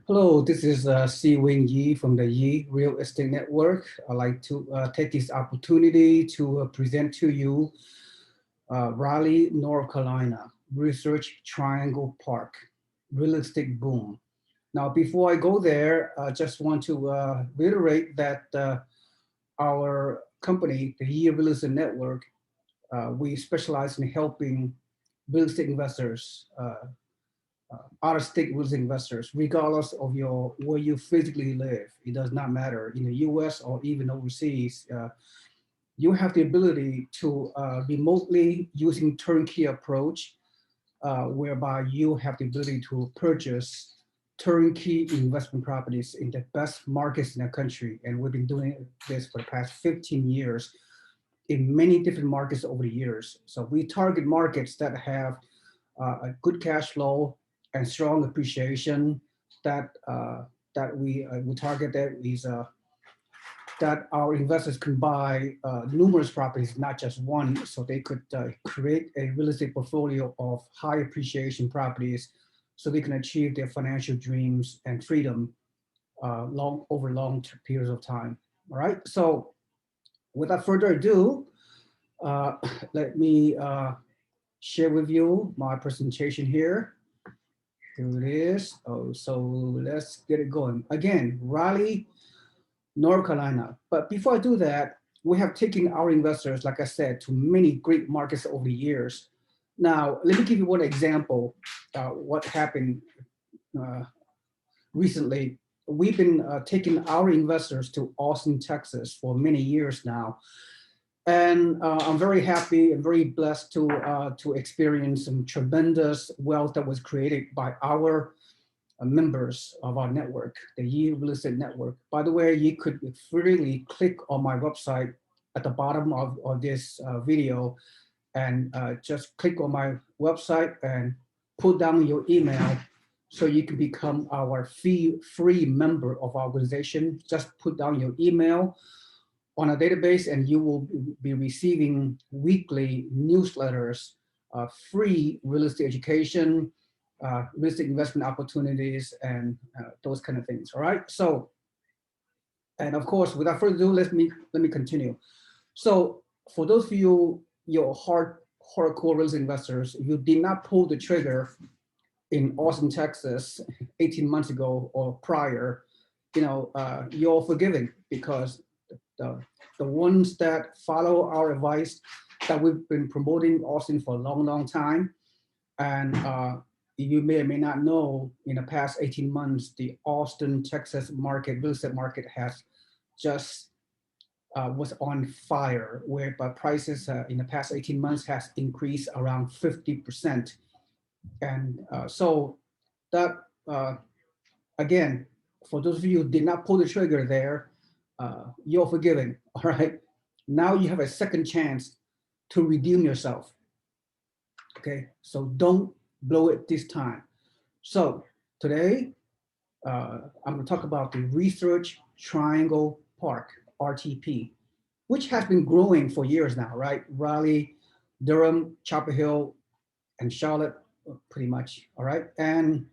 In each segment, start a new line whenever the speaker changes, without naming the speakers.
Hello, this is Si Wing Yi from the Yi Real Estate Network. I'd like to take this opportunity to present to you Raleigh, North Carolina, Research Triangle Park, real estate boom. Now, before I go there, I just want to reiterate that our company, the Yi Real Estate Network, we specialize in helping real estate investors out-of-state real estate investors, regardless of your where you physically live. It does not matter in the U.S. or even overseas. You have the ability to remotely using turnkey approach, whereby you have the ability to purchase turnkey investment properties in the best markets in the country. And we've been doing this for the past 15 years in many different markets over the years. So we target markets that have a good cash flow and strong appreciation that we target that is that our investors can buy numerous properties, not just one, so they could create a real estate portfolio of high appreciation properties, so they can achieve their financial dreams and freedom long periods of time. All right. So without further ado, uh, let me share with you my presentation here. Here it is. Oh, so let's get it going. Again, Raleigh, North Carolina. But before I do that, we have taken our investors, like I said, to many great markets over the years. Now, let me give you one example. What happened uh, recently? We've been taking our investors to Austin, Texas, for many years now, and I'm very happy and very blessed to experience some tremendous wealth that was created by our members of our network, the Yi Real Estate Network. By the way, you could freely click on my website at the bottom of this video and just click on my website and put down your email so you can become our free member of our organization. Just put down your email on a database and you will be receiving weekly newsletters, free real estate education, real estate investment opportunities, and those kind of things. All right. So, and of course, without further ado, let me continue. So, for those of you, your hardcore real estate investors, you did not pull the trigger in Austin, Texas, 18 months ago or prior, you're forgiven because the, the ones that follow our advice that we've been promoting Austin for a long time, and you may or may not know, in the past 18 months, the Austin, Texas market, real estate market has just was on fire, whereby prices in the past 18 months has increased around 50%. And so that, again, for those of you who did not pull the trigger there, you're forgiven, all right? Now you have a second chance to redeem yourself, okay? So don't blow it this time. So today, I'm gonna talk about the Research Triangle Park, RTP, which has been growing for years now, right? Raleigh, Durham, Chapel Hill, and Charlotte, pretty much, all right? And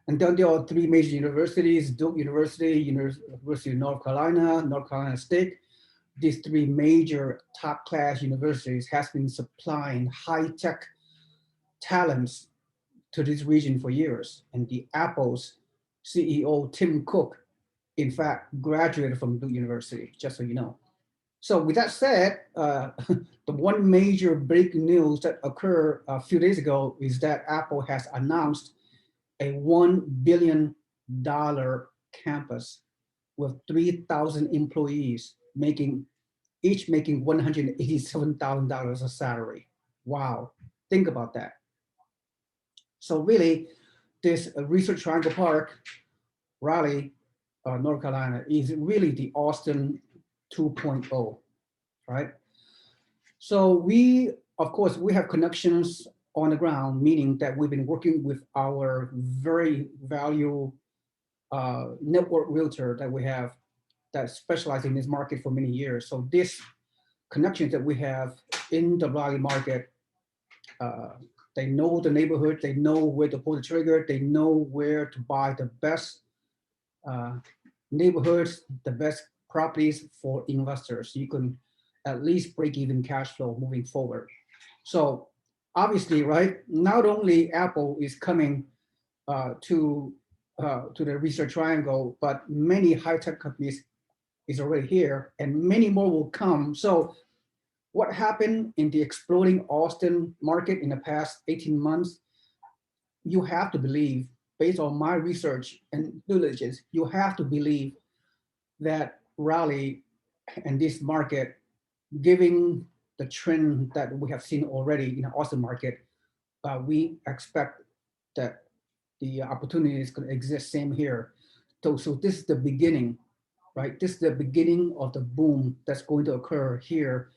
then there are three major universities: Duke University, University of North Carolina, North Carolina State. These three major top-class universities has been supplying high-tech talents to this region for years. And the Apple's CEO, Tim Cook, in fact, graduated from Duke University, just so you know. So with that said, the one major breaking news that occurred a few days ago is that Apple has announced a $1 billion campus with 3,000 employees, each making $187,000 a salary. Wow, think about that. So really, this Research Triangle Park, Raleigh, North Carolina, is really the Austin 2.0, right? So we, of course, we have connections on the ground, meaning that we've been working with our very valuable network realtor that we have that specializes in this market for many years. So this connections that we have in the Raleigh market, they know the neighborhood, they know where to pull the trigger, they know where to buy the best uh, neighborhoods, the best properties for investors. You can at least break even cash flow moving forward. So obviously, right, not only Apple is coming to the research triangle, but many high-tech companies is already here and many more will come. So what happened in the exploding Austin market in the past 18 months, you have to believe, based on my research and diligence, you have to believe that Raleigh and this market, giving the trend that we have seen already in the Austin market, we expect that the opportunity is going to exist same here. So this is the beginning, right? This is the beginning of the boom that's going to occur here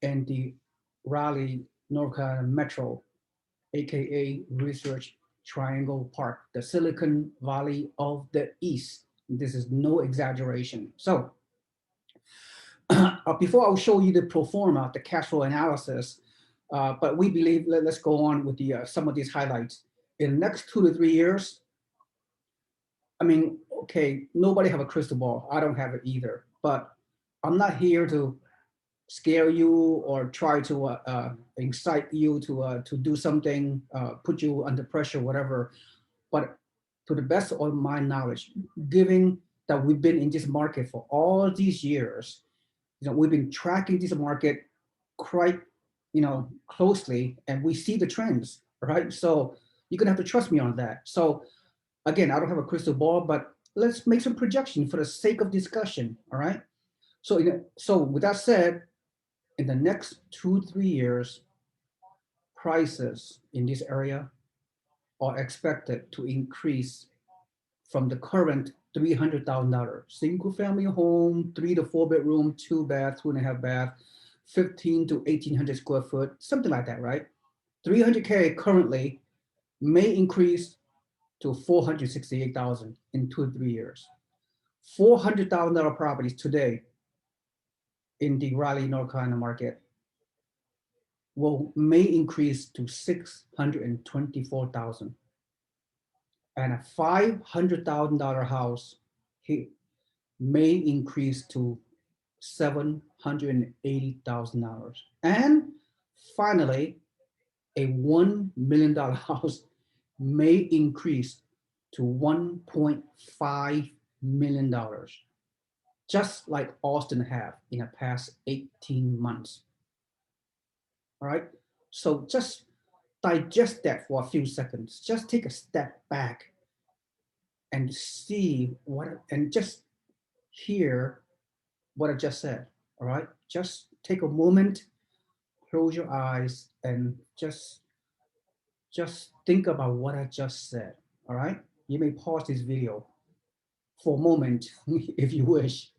in the Raleigh, North Carolina Metro, aka Research Triangle Park, the Silicon Valley of the East. This is no exaggeration. So before I'll show you the pro forma, the cash flow analysis, but we believe, let's go on with the some of these highlights. In the next 2 to 3 years, I mean, okay, nobody have a crystal ball. I don't have it either. But I'm not here to scare you or try to incite you to do something, put you under pressure, whatever. But to the best of my knowledge, given that we've been in this market for all these years, we've been tracking this market quite, closely, and we see the trends, right? So you're gonna have to trust me on that. So again, I don't have a crystal ball, but let's make some projection for the sake of discussion. All right. So, so with that said, in the next 2, 3 years, prices in this area are expected to increase from the current $300,000 single family home, 3 to 4 bedroom, 2 bath, 2.5 bath, 15 to 1800 square foot, something like that, right? 300K currently may increase to 468,000 in 2 to 3 years. $400,000 properties today in the Raleigh, North Carolina market may increase to 624,000, and a $500,000 house may increase to $780,000. And finally, a $1 million house may increase to $1.5 million, just like Austin have in the past 18 months. All right. So just digest that for a few seconds. Just take a step back and see and just hear what I just said. All right. Just take a moment, close your eyes, and just think about what I just said. All right. You may pause this video for a moment if you wish.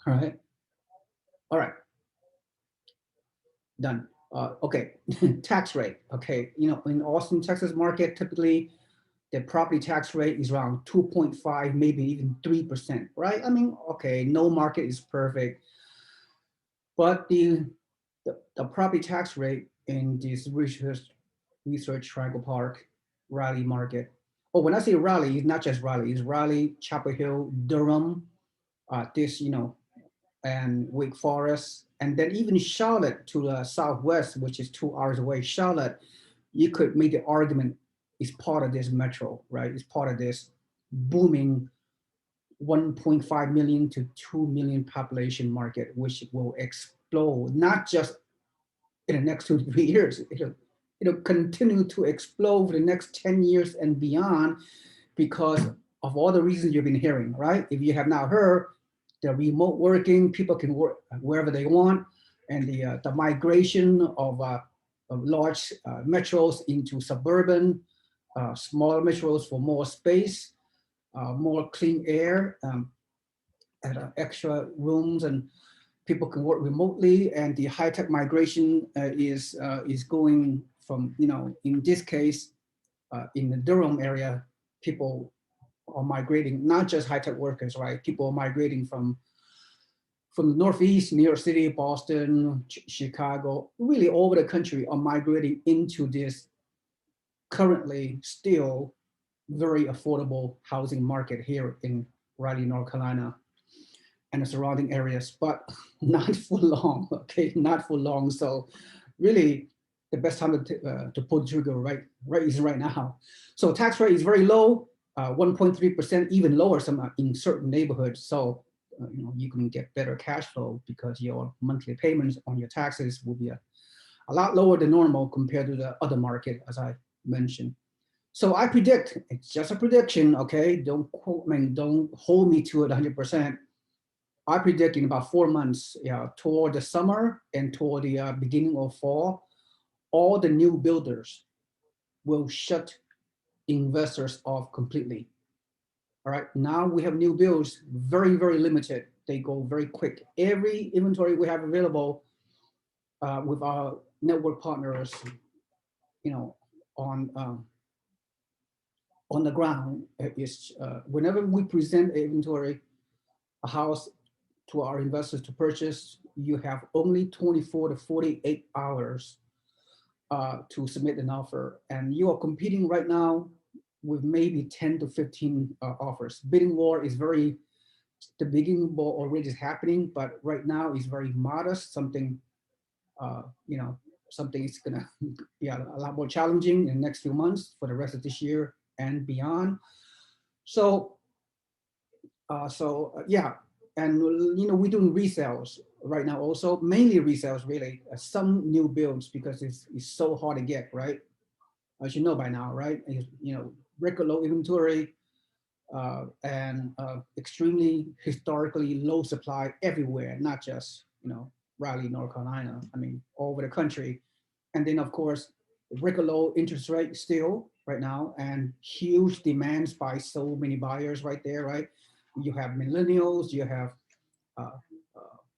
All right. All right. Done. Okay. Tax rate. Okay. In Austin, Texas market, typically the property tax rate is around 2.5, maybe even 3%, right? I mean, okay, no market is perfect, but the property tax rate in this research Triangle Park, Raleigh market. Oh, when I say Raleigh, it's not just Raleigh, it's Raleigh, Chapel Hill, Durham, this, and Wake Forest, and then even Charlotte to the southwest, which is 2 hours away. Charlotte, you could make the argument is part of this metro, right? It's part of this booming 1.5 million to 2 million population market, which will explode, not just in the next 2 to 3 years. It'll continue to explode for the next 10 years and beyond because of all the reasons you've been hearing, right? If you have not heard, the remote working, people can work wherever they want, and the migration of large metros into suburban, smaller metros for more space, more clean air, and extra rooms, and people can work remotely. And the high tech migration is going from, in this case, in the Durham area, people are migrating, not just high tech workers, right? People are migrating from the Northeast, New York City, Boston, Chicago, really all over the country are migrating into this currently still very affordable housing market here in Raleigh, North Carolina, and the surrounding areas, but not for long. Okay, not for long. So really, the best time to pull the trigger right is right now. So tax rate is very low, 1.3%, even lower some in certain neighborhoods. So you can get better cash flow because your monthly payments on your taxes will be a lot lower than normal compared to the other market, as I mentioned. So I predict, it's just a prediction, okay? Don't quote, I mean, don't hold me to it 100%. I predict in about 4 months, yeah, toward the summer and toward the beginning of fall, all the new builders will shut investors off completely. All right, now we have new builds, very, very limited. They go very quick. Every inventory we have available with our network partners, you know, on um, on the ground is whenever we present inventory, a house to our investors to purchase, you have only 24 to 48 hours to submit an offer. And you are competing right now with maybe 10 to 15 offers. Bidding war is the bidding war already is happening, but right now is very modest. Uh, you know, something is gonna be a lot more challenging in the next few months for the rest of this year and beyond. So, yeah, and we're doing resales right now also, mainly resales really, some new builds because it's so hard to get, right? As you know by now, right? Record low inventory and extremely historically low supply everywhere, not just Raleigh, North Carolina. I mean, all over the country. And then of course, record low interest rate still right now, and huge demands by so many buyers right there, right? You have millennials, you have uh,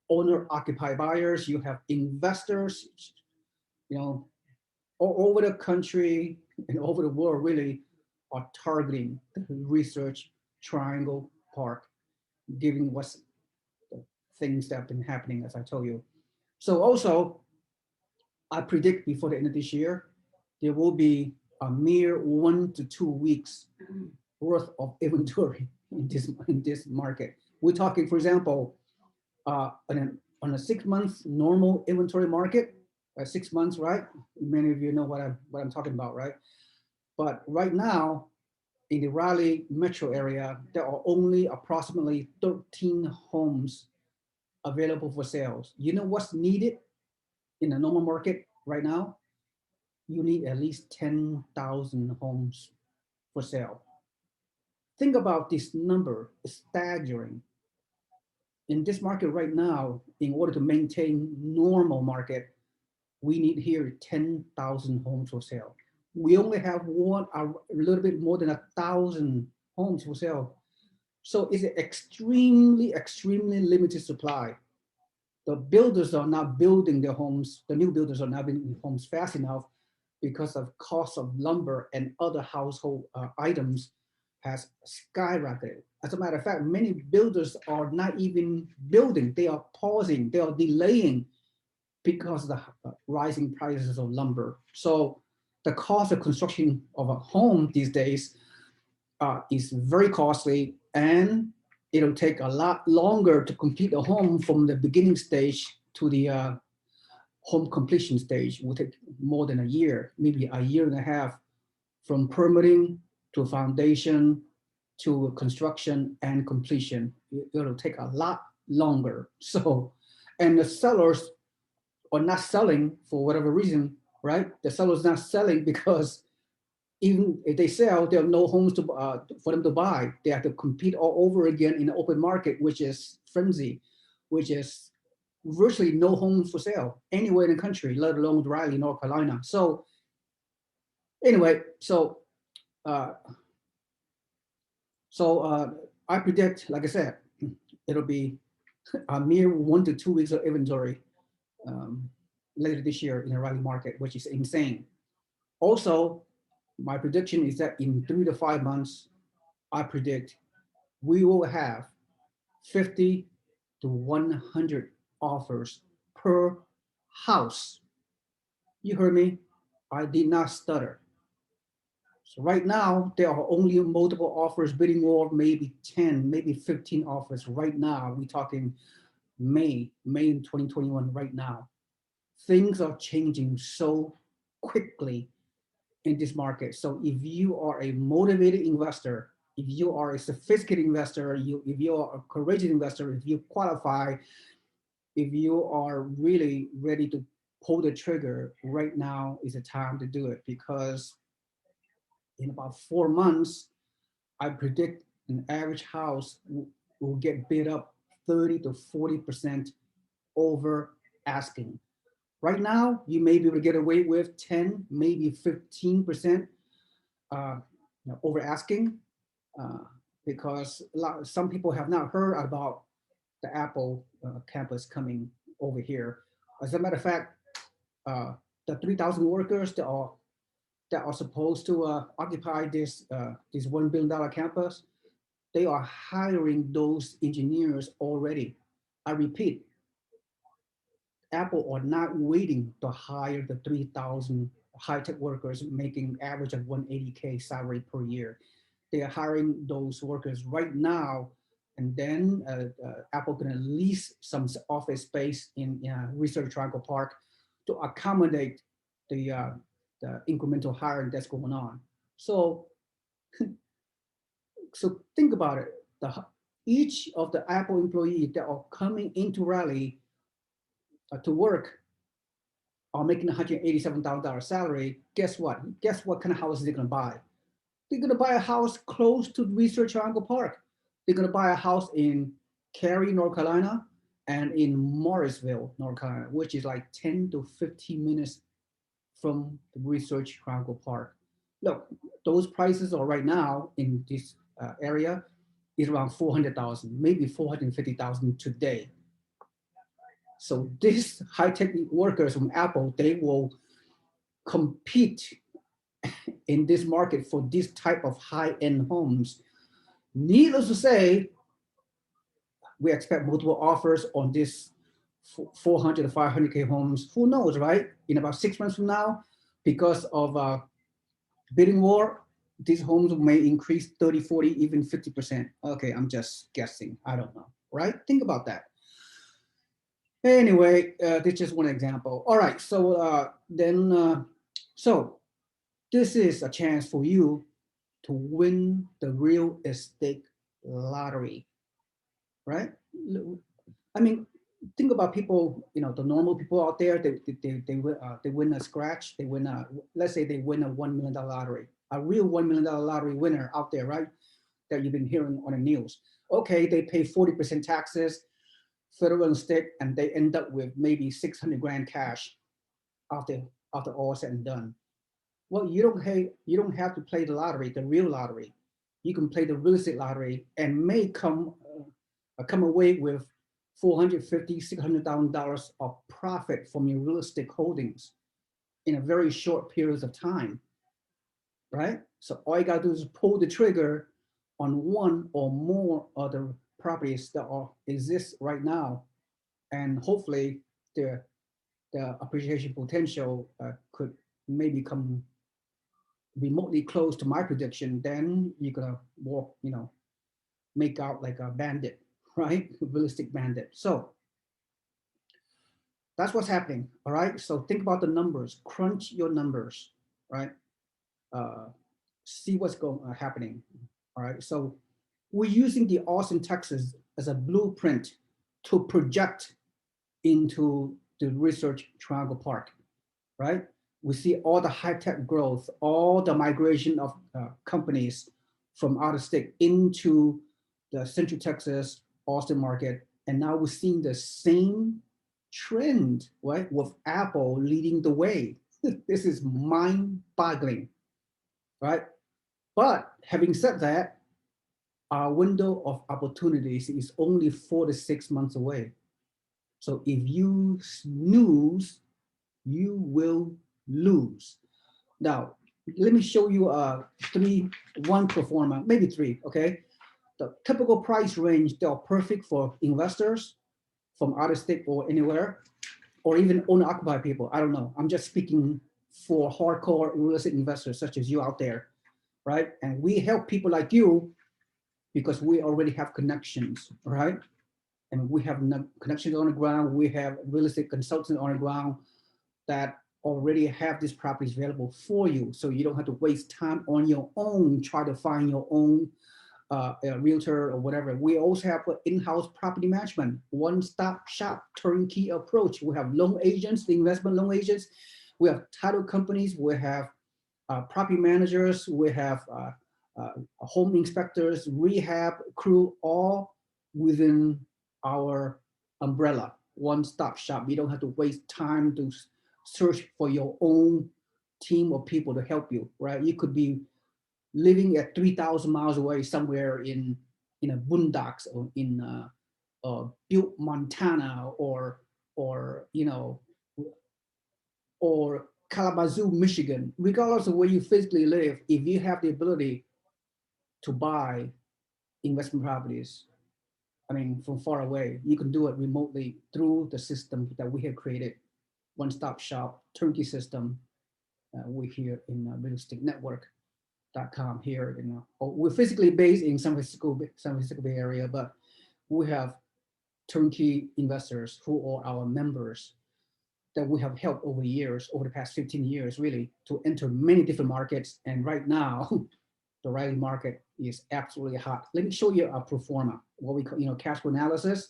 owner occupied buyers, you have investors, you know, all over the country and over the world really are targeting the research triangle park, given what's the things that have been happening, as I told you. So also, I predict before the end of this year, there will be a mere 1 to 2 weeks worth of inventory in this market. We're talking, for example, on a 6 months normal inventory market, 6 months, right? Many of you know what I'm talking about, right? But right now, in the Raleigh metro area, there are only approximately 13 homes available for sales. You know what's needed in a normal market right now? You need at least 10,000 homes for sale. Think about this number, it's staggering. In this market right now, in order to maintain normal market, we need here 10,000 homes for sale. We only have a little bit more than 1,000 homes for sale. So it's an extremely, extremely limited supply. The builders are not building their homes, the new builders are not building homes fast enough because of cost of lumber and other household items has skyrocketed. As a matter of fact, many builders are not even building, they are pausing, they are delaying because of the rising prices of lumber. So the cost of construction of a home these days is very costly, and it'll take a lot longer to complete a home from the beginning stage to the home completion stage. It will take more than a year, maybe a year and a half, from permitting to foundation to construction and completion. It'll take a lot longer. So, and the sellers are not selling for whatever reason, right? The seller's not selling because even if they sell, there are no homes for them to buy. They have to compete all over again in the open market, which is frenzy, which is virtually no homes for sale anywhere in the country, let alone Raleigh, North Carolina. So anyway, uh, I predict, like I said, it'll be a mere 1 to 2 weeks of inventory um, later this year in the Raleigh market, which is insane. Also, my prediction is that in 3 to 5 months, I predict we will have 50 to 100 offers per house. You heard me? I did not stutter. So right now, there are only multiple offers, bidding war, maybe 10, maybe 15 offers right now. We're talking May in 2021 right now. Things are changing so quickly in this market. So if you are a motivated investor, if you are a sophisticated investor, if you are a courageous investor, if you qualify, if you are really ready to pull the trigger, right now is the time to do it, because in about 4 months, I predict an average house will get bid up 30 to 40% over asking. Right now, you may be able to get away with 10, maybe 15% over asking, uh, because some people have not heard about the Apple campus coming over here. As a matter of fact, the 3,000 workers that are supposed to occupy this $1 billion campus, they are hiring those engineers already. I repeat, Apple are not waiting to hire the 3,000 high-tech workers making average of 180K salary per year. They are hiring those workers right now, and then Apple gonna lease some office space in Research Triangle Park to accommodate the uh, the incremental hiring that's going on. So so think about it. Each of the Apple employees that are coming into Raleigh to work are making $187,000 salary. Guess what? Guess what kind of houses they're gonna buy? They're gonna buy a house close to Research Triangle Park. They're gonna buy a house in Cary, North Carolina, and in Morrisville, North Carolina, which is like 10 to 15 minutes from the Research Triangle Park. Look, those prices are right now in this area is around 400,000, maybe 450,000 today. So these high-tech workers from Apple, they will compete in this market for this type of high-end homes. Needless to say, we expect multiple offers on this 400 to 500K homes. Who knows, right? In about 6 months from now, because of bidding war, these homes may increase 30, 40, even 50%. Okay, I'm just guessing. I don't know, right? Think about that. Anyway, this is just one example. All right, so this is a chance for you to win the real estate lottery, right? I mean, think about people, the normal people out there. They win a scratch. They win let's say they win a $1 million lottery, a real $1 million lottery winner out there, right? That you've been hearing on the news. Okay, they pay 40% taxes, federal and state, and they end up with maybe 600 grand cash after all said and done. Well, you don't have to play the lottery, the real lottery. You can play the real estate lottery and may come away with 450, $600,000 of profit from your real estate holdings in a very short periods of time, right? So all you gotta do is pull the trigger on one or more of the properties that exist right now, and hopefully the appreciation potential could maybe come remotely close to my prediction. Then you're gonna walk, make out like a bandit, right? Realistic bandit. So that's what's happening. All right. So think about the numbers, crunch your numbers, right? Uh, See what's happening. All right. So we're using the Austin, Texas as a blueprint to project into the Research Triangle Park, right? We see all the high-tech growth, all the migration of companies from out of state into the Central Texas, Austin market. And now we're seeing the same trend, right? With Apple leading the way. This is mind-boggling, right? But having said that, our window of opportunities is only 4 to 6 months away. So if you snooze, you will lose. Now, let me show you one pro forma, maybe three, okay? The typical price range, they are perfect for investors from out of state or anywhere, or even owner-occupied people. I don't know. I'm just speaking for hardcore real estate investors such as you out there. right? And we help people like you because we already have connections, right? And we have connections on the ground. We have real estate consultants on the ground that already have these properties available for you. So you don't have to waste time on your own, try to find your own a realtor or whatever. We also have in-house property management, one-stop shop, turnkey approach. We have loan agents, the investment loan agents. We have title companies. We have property managers. We have home inspectors, rehab crew, all within our umbrella, one-stop shop. You don't have to waste time to search for your own team of people to help you, right? You could be living at 3,000 miles away somewhere in a boondocks or in Butte, Montana, or or Kalamazoo, Michigan. Regardless of where you physically live, if you have the ability to buy investment properties, I mean, from far away, you can do it remotely through the system that we have created, one-stop shop, turnkey system. We here in Real Estate Network.com here. We're physically based in San Francisco Bay Area, but we have turnkey investors who are our members that we have helped over years, over the past 15 years, really, to enter many different markets. And right now, the Raleigh market is absolutely hot. Let me show you a pro forma, what we call, cash flow analysis.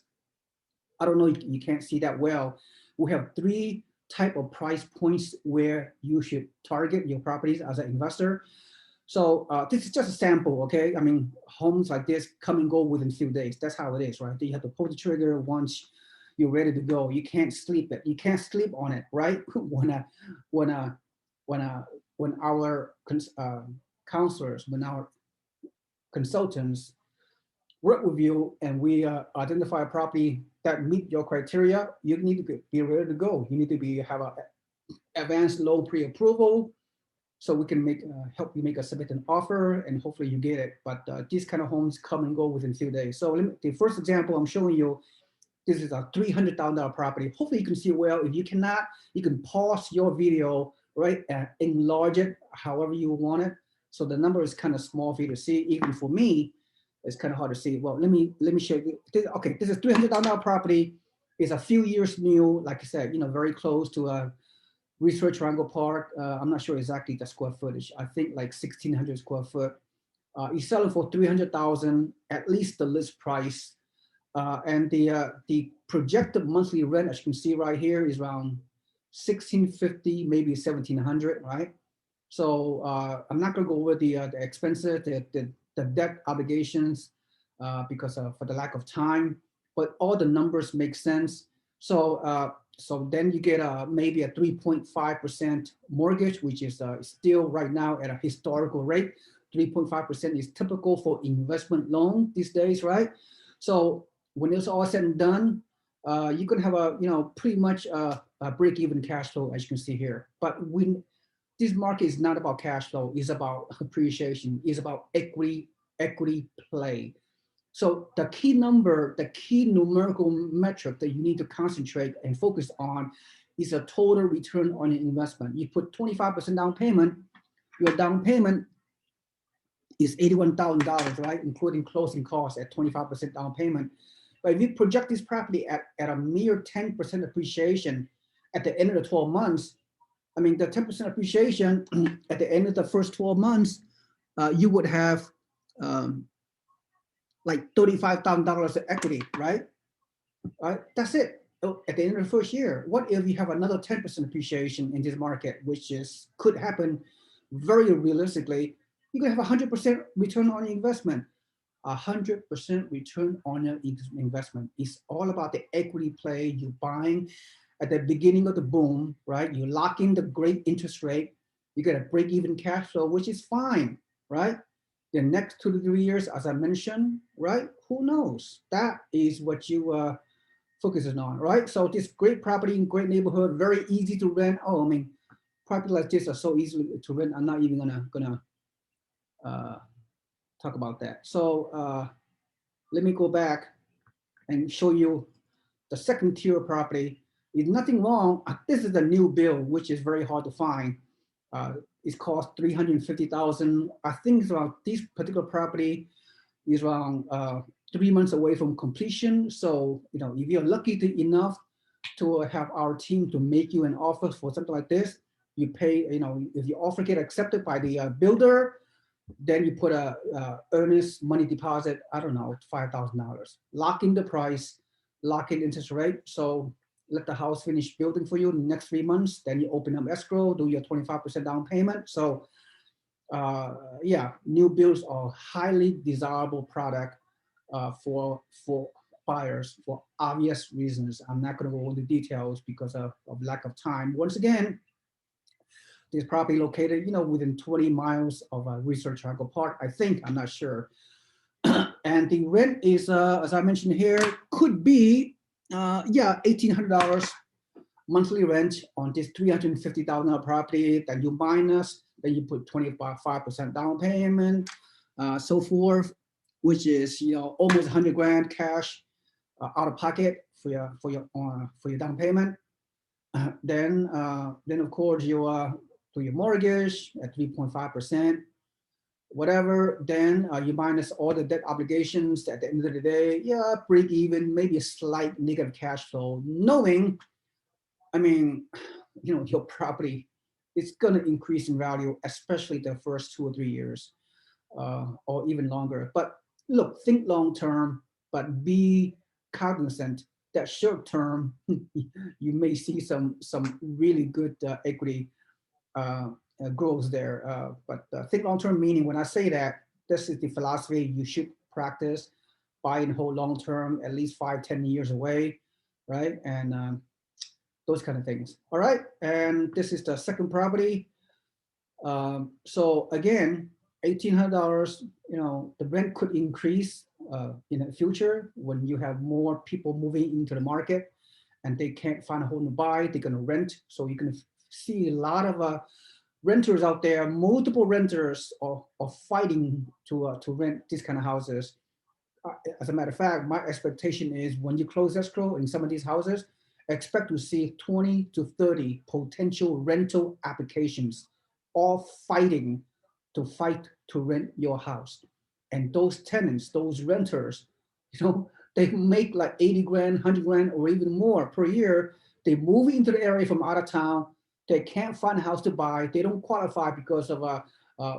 I don't know, you can't see that well. We have 3 type of price points where you should target your properties as an investor. So this is just a sample, okay? I mean, homes like this come and go within a few days. That's how it is, right? You have to pull the trigger once you're ready to go. You can't sleep it. You can't sleep on it, right? when our counselors, when our consultants work with you and we identify a property that meet your criteria, you need to be ready to go. You need to have an advanced loan pre-approval, so we can help you submit an offer and hopefully you get it. But these kind of homes come and go within a few days. So the first example I'm showing you, this is a $300,000 property. Hopefully you can see well. If you cannot, you can pause your video, right, and enlarge it however you want it. So the number is kind of small for you to see. Even for me, it's kind of hard to see. Well, let me show you. Okay, this is $300,000 property. It's a few years new, like I said, very close to Research Triangle Park. I'm not sure exactly the square footage. I think like 1,600 square foot. He's selling for 300,000, at least the list price. And the projected monthly rent, as you can see right here, is around 1,650, maybe 1,700, right? So I'm not going to go over the expenses, the debt obligations, because for the lack of time. But all the numbers make sense. So so then you get maybe a 3.5% mortgage, which is still right now at a historical rate. 3.5% is typical for investment loan these days, right? So when it's all said and done, you can have a pretty much a break-even cash flow, as you can see here. But this market is not about cash flow; it's about appreciation. It's about equity play. So the key number, the key numerical metric that you need to concentrate and focus on is a total return on your investment. You put 25% down payment, your down payment is $81,000, right? Including closing costs at 25% down payment. But if you project this property at a mere 10% appreciation at the end of the 12 months, I mean, the 10% appreciation at the end of the first 12 months, you would have like $35,000 of equity, right? That's it. At the end of the first year, what if you have another 10% appreciation in this market, which could happen very realistically? You could have 100% return on your investment. 100% return on your investment. It's all about the equity play. You're buying at the beginning of the boom, right? You lock in the great interest rate. You get a break-even cash flow, which is fine, right? The next 2 to 3 years, as I mentioned, right? Who knows? That is what you focusing on, right? So this great property in great neighborhood, very easy to rent. Oh, I mean, property like this are so easy to rent. I'm not even gonna talk about that. So let me go back and show you the second tier property. There's nothing wrong. This is a new build, which is very hard to find. It costs 350,000. I think it's around this particular property is around 3 months away from completion. So, you know, if you're lucky enough to have our team to make you an offer for something like this, you pay, you know, if your offer get accepted by the builder, then you put a earnest money deposit, I don't know, $5,000. Lock in the price, lock in interest rate. So let the house finish building for you in the next 3 months. Then you open up escrow, do your 25% down payment. So yeah, new builds are highly desirable product for buyers for obvious reasons. I'm not going to go into details because of lack of time. Once again, this property located, you know, within 20 miles of Research Triangle Park. I think, I'm not sure. And the rent is, as I mentioned here, could be, yeah, $1,800 monthly rent on this $350,000 property that you minus, then you put 25% down payment, so forth, which is, you know, almost 100 grand cash out of pocket for your down payment. Then of course you do your mortgage at 3.5%, whatever. Then you minus all the debt obligations. At the end of the day, yeah, break even, maybe a slight negative cash flow, knowing, I mean, you know, your property is going to increase in value, especially the first 2 or 3 years, or even longer. But look, think long term, but be cognizant that short term, you may see some really good equity growth there. But think long term, meaning when I say that, this is the philosophy you should practice. Buy and hold long term, at least 5-10 years away, right? And those kind of things. All right, and this is the second property. So again, $1,800. You know, the rent could increase in the future when you have more people moving into the market, and they can't find a home to buy. They're going to rent. So you can see a lot of renters out there. Multiple renters are fighting to rent these kind of houses. As a matter of fact, my expectation is when you close escrow in some of these houses, expect to see 20 to 30 potential rental applications, all fighting to rent your house. And those tenants, those renters, you know, they make like 80 grand, 100 grand, or even more per year. They move into the area from out of town. They can't find a house to buy. They don't qualify because of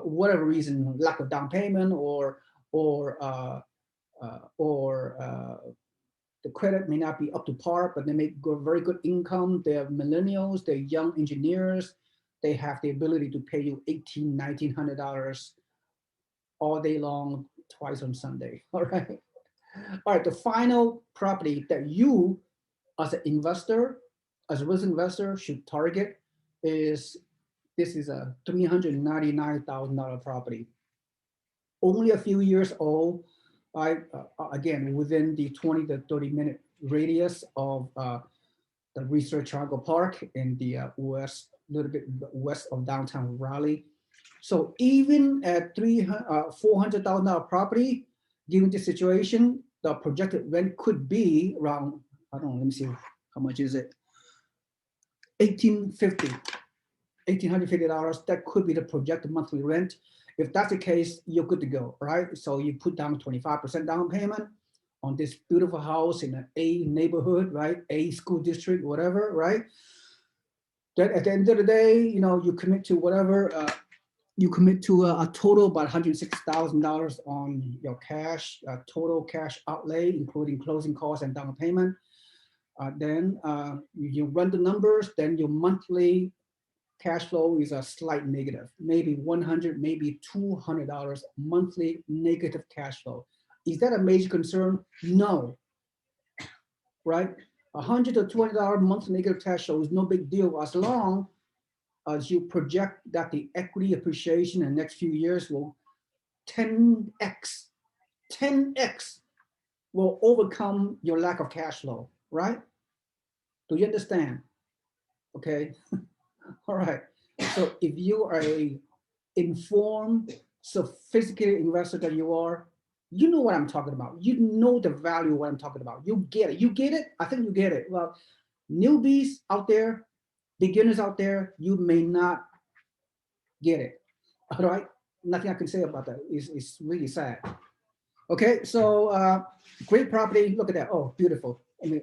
whatever reason, lack of down payment or the credit may not be up to par, but they make very good income. They're millennials, they're young engineers. They have the ability to pay you $1,800, $1,900 all day long, twice on Sunday. All right. All right. The final property that you, as an investor, as a real investor, should target is this is a $399,000 property. Only a few years old. Again, within the 20 to 30-minute radius of the Research Triangle Park in the west, little bit west of downtown Raleigh. So even at $400,000 property, given the situation, the projected rent could be around, I don't know, let me see, how much is it? $1,850. That could be the projected monthly rent. If that's the case, you're good to go, right? So you put down 25% down payment on this beautiful house in an A neighborhood, right? A school district, whatever, right? Then at the end of the day, you know, you commit to whatever, you commit to a total about $160,000 on your cash, total cash outlay, including closing costs and down payment. Then you run the numbers, then your monthly cash flow is a slight negative, maybe $100, maybe $200 monthly negative cash flow. Is that a major concern? No, right? $100 to $200 monthly negative cash flow is no big deal as long as you project that the equity appreciation in the next few years will 10x will overcome your lack of cash flow, right? Do you understand? Okay. All right. So if you are a informed, sophisticated investor that you are, you know what I'm talking about. You know the value of what I'm talking about. You get it. You get it? I think you get it. Well, newbies out there, beginners out there, you may not Get it. All right. Nothing I can say about that. It's really sad. Okay. So great property. Look at that. Oh, beautiful. I mean,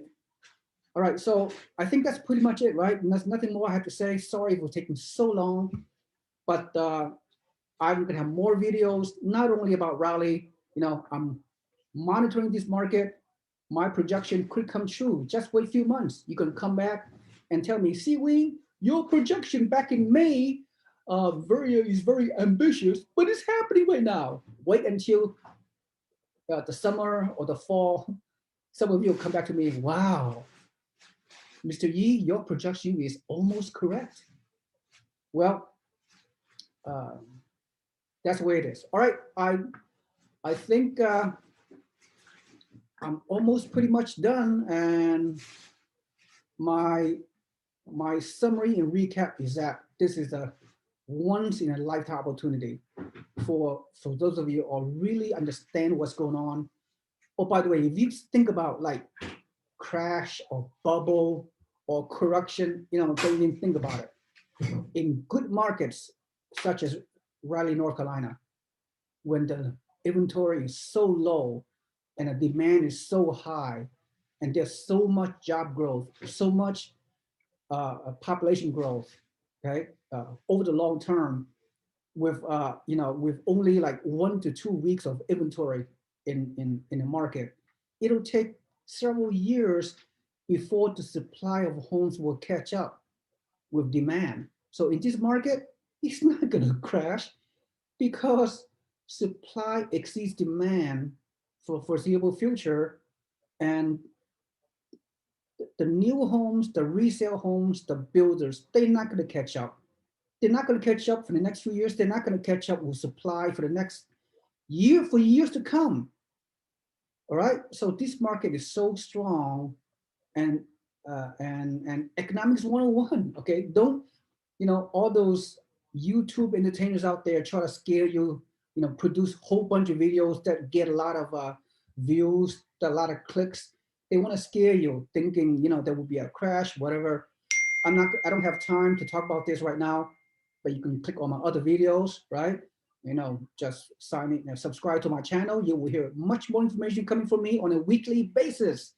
all right. So I think that's pretty much it, right? And there's nothing more I have to say. Sorry for taking so long, but I'm gonna have more videos, not only about Raleigh. You know, I'm monitoring this market. My projection could come true. Just wait a few months. You can come back and tell me, see, Wing, your projection back in May is very ambitious, but it's happening right now. Wait until the summer or the fall. Some of you will come back to me, wow, Mr. Yi, your projection is almost correct. Well, uh, that's the way it is. All right, I think I'm almost pretty much done, and my my summary and recap is that this is a once in a lifetime opportunity for those of you who really understand what's going on. Oh, by the way, if you think about like crash or bubble or correction, you know, don't even think about it. In good markets such as Raleigh, North Carolina, when the inventory is so low and the demand is so high, and there's so much job growth, so much population growth, okay, over the long term, with you know, with only like 1 to 2 weeks of inventory in the market, it'll take several years before the supply of homes will catch up with demand. So in this market, it's not going to crash because supply exceeds demand for foreseeable future, and the new homes, the resale homes, the builders, they're not going to catch up. They're not going to catch up for the next few years. They're not going to catch up with supply for the next year, for years to come. All right. So this market is so strong, and and economics 101. Okay. Don't, you know, all those YouTube entertainers out there try to scare you, you know, produce a whole bunch of videos that get a lot of views, a lot of clicks. They want to scare you thinking, you know, there will be a crash, whatever. I don't have time to talk about this right now, but you can click on my other videos, right? You know, just sign in and subscribe to my channel. You will hear much more information coming from me on a weekly basis.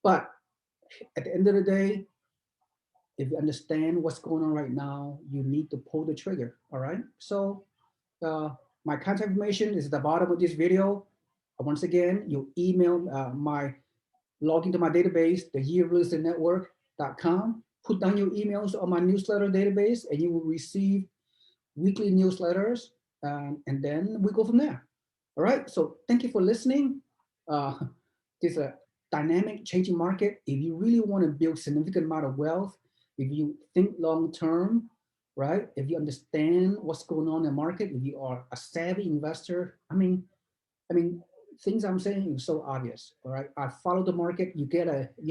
But at the end of the day, if you understand what's going on right now, you need to pull the trigger. All right. So my contact information is at the bottom of this video. Once again, you email my log into my database, the yearrealestaternetwork.com. Put down your emails on my newsletter database, and you will receive weekly newsletters, and then we go from there. All right. So thank you for listening. It's a dynamic, changing market. If you really want to build significant amount of wealth, if you think long term, right? If you understand what's going on in the market, if you are a savvy investor, I mean, things I'm saying is so obvious. All right. I follow the market. You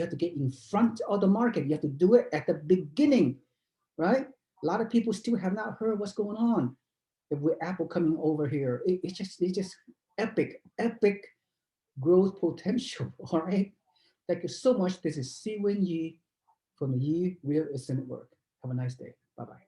have to get in front of the market. You have to do it at the beginning, right? A lot of people still have not heard what's going on. If with Apple coming over here, it's just epic growth potential. All right. Thank you so much. This is Si Wen Yi from the Yi Real Estate Network. Have a nice day. Bye bye.